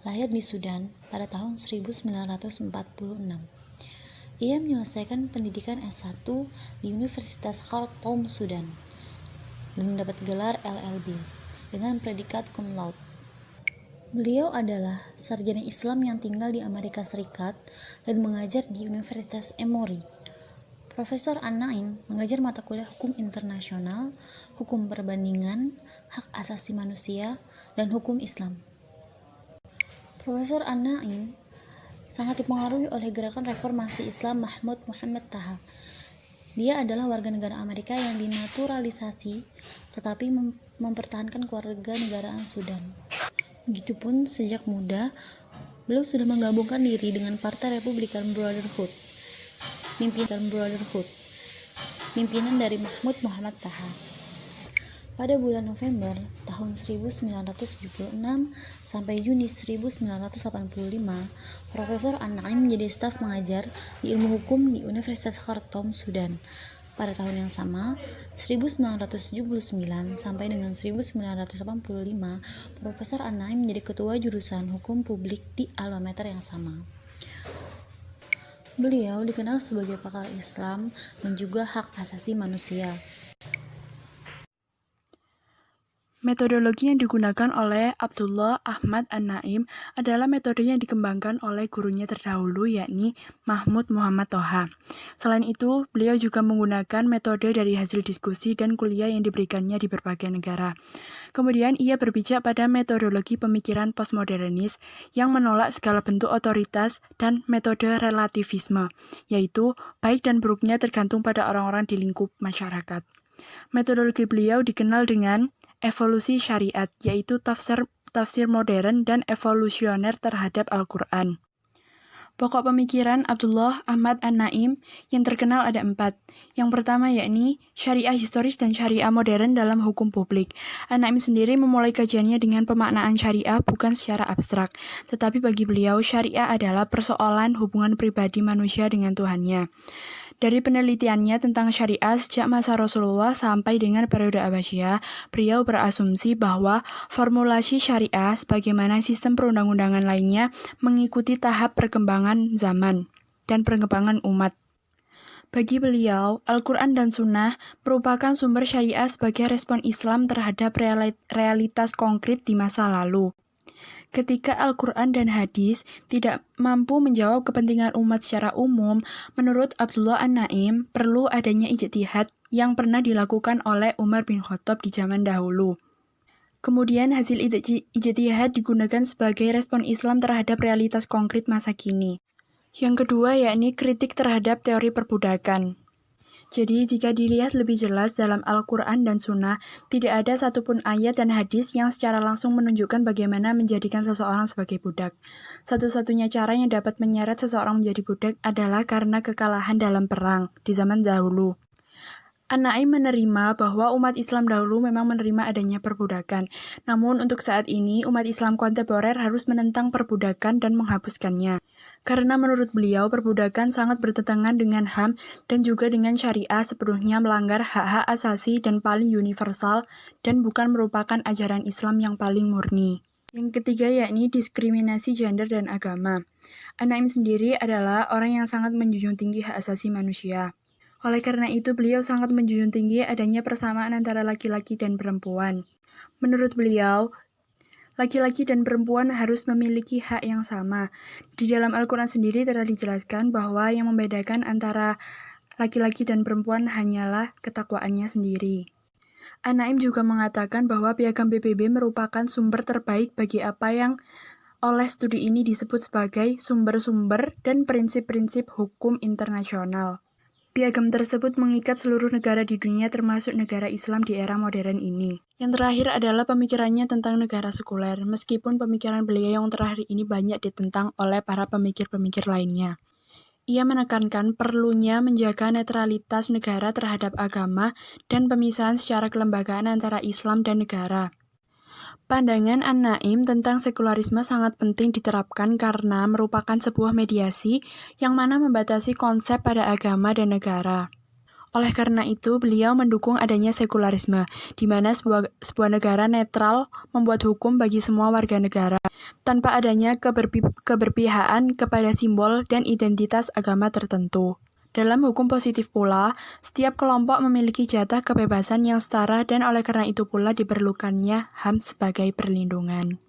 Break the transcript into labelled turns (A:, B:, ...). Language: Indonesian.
A: lahir di Sudan pada tahun 1946. Ia menyelesaikan pendidikan S1 di Universitas Khartoum, Sudan, dan mendapat gelar LLB dengan predikat cum laude. Beliau adalah sarjana Islam yang tinggal di Amerika Serikat dan mengajar di Universitas Emory. Profesor An-Naim mengajar mata kuliah hukum internasional, hukum perbandingan, hak asasi manusia, dan hukum Islam. Profesor An-Naim sangat dipengaruhi oleh gerakan reformasi Islam Mahmud Muhammad Taha. Dia adalah warga negara Amerika yang dinaturalisasi tetapi mempertahankan kewarganegaraan Sudan. Begitupun sejak muda, beliau sudah menggabungkan diri dengan Partai Republican Brotherhood, pimpinan dari Mahmud Muhammad Taha. Pada bulan November tahun 1976 sampai Juni 1985, Profesor An-Naim menjadi staf mengajar di ilmu hukum di Universitas Khartoum, Sudan. Pada tahun yang sama, 1979 sampai dengan 1985, Profesor An-Naim menjadi ketua jurusan hukum publik di alma mater yang sama. Beliau dikenal sebagai pakar Islam dan juga hak asasi manusia.
B: Metodologi yang digunakan oleh Abdullah Ahmad An-Naim adalah metode yang dikembangkan oleh gurunya terdahulu, yakni Mahmud Muhammad Toha. Selain itu, beliau juga menggunakan metode dari hasil diskusi dan kuliah yang diberikannya di berbagai negara. Kemudian, ia berpijak pada metodologi pemikiran postmodernis yang menolak segala bentuk otoritas dan metode relativisme, yaitu baik dan buruknya tergantung pada orang-orang di lingkup masyarakat. Metodologi beliau dikenal dengan evolusi syariat, yaitu tafsir modern dan evolusioner terhadap Al-Quran. Pokok pemikiran Abdullah Ahmad An-Naim yang terkenal ada 4. Yang pertama yakni syariah historis dan syariah modern dalam hukum publik. An-Naim sendiri memulai kajiannya dengan pemaknaan syariah bukan secara abstrak, tetapi bagi beliau syariah adalah persoalan hubungan pribadi manusia dengan Tuhannya. Dari penelitiannya tentang syariah sejak masa Rasulullah sampai dengan periode Abbasiyah, beliau berasumsi bahwa formulasi syariah sebagaimana sistem perundang-undangan lainnya mengikuti tahap perkembangan zaman dan perkembangan umat. Bagi beliau, Al-Quran dan Sunnah merupakan sumber syariah sebagai respon Islam terhadap realitas konkret di masa lalu. Ketika Al-Quran dan hadis tidak mampu menjawab kepentingan umat secara umum, menurut Abdullah An-Naim perlu adanya ijtihad yang pernah dilakukan oleh Umar bin Khattab di zaman dahulu. Kemudian hasil ijtihad digunakan sebagai respon Islam terhadap realitas konkret masa kini. Yang kedua yakni kritik terhadap teori perbudakan. Jadi, jika dilihat lebih jelas dalam Al-Quran dan Sunnah, tidak ada satupun ayat dan hadis yang secara langsung menunjukkan bagaimana menjadikan seseorang sebagai budak. Satu-satunya cara yang dapat menyeret seseorang menjadi budak adalah karena kekalahan dalam perang di zaman dahulu. An-Naim menerima bahwa umat Islam dahulu memang menerima adanya perbudakan. Namun untuk saat ini, umat Islam kontemporer harus menentang perbudakan dan menghapuskannya. Karena menurut beliau, perbudakan sangat bertentangan dengan HAM dan juga dengan syariah sepenuhnya melanggar hak-hak asasi dan paling universal dan bukan merupakan ajaran Islam yang paling murni. Yang ketiga yakni diskriminasi gender dan agama. An-Naim sendiri adalah orang yang sangat menjunjung tinggi hak asasi manusia. Oleh karena itu, beliau sangat menjunjung tinggi adanya persamaan antara laki-laki dan perempuan. Menurut beliau, laki-laki dan perempuan harus memiliki hak yang sama. Di dalam Al-Quran sendiri telah dijelaskan bahwa yang membedakan antara laki-laki dan perempuan hanyalah ketakwaannya sendiri. An-Naim juga mengatakan bahwa piagam PBB merupakan sumber terbaik bagi apa yang oleh studi ini disebut sebagai sumber-sumber dan prinsip-prinsip hukum internasional. Piagam tersebut mengikat seluruh negara di dunia termasuk negara Islam di era modern ini. Yang terakhir adalah pemikirannya tentang negara sekuler, meskipun pemikiran beliau yang terakhir ini banyak ditentang oleh para pemikir-pemikir lainnya. Ia menekankan perlunya menjaga netralitas negara terhadap agama dan pemisahan secara kelembagaan antara Islam dan negara. Pandangan An-Naim tentang sekularisme sangat penting diterapkan karena merupakan sebuah mediasi yang mana membatasi konsep pada agama dan negara. Oleh karena itu, beliau mendukung adanya sekularisme, di mana sebuah negara netral membuat hukum bagi semua warga negara, tanpa adanya keberpihakan kepada simbol dan identitas agama tertentu. Dalam hukum positif pula, setiap kelompok memiliki jatah kebebasan yang setara dan oleh karena itu pula diperlukannya HAM sebagai perlindungan.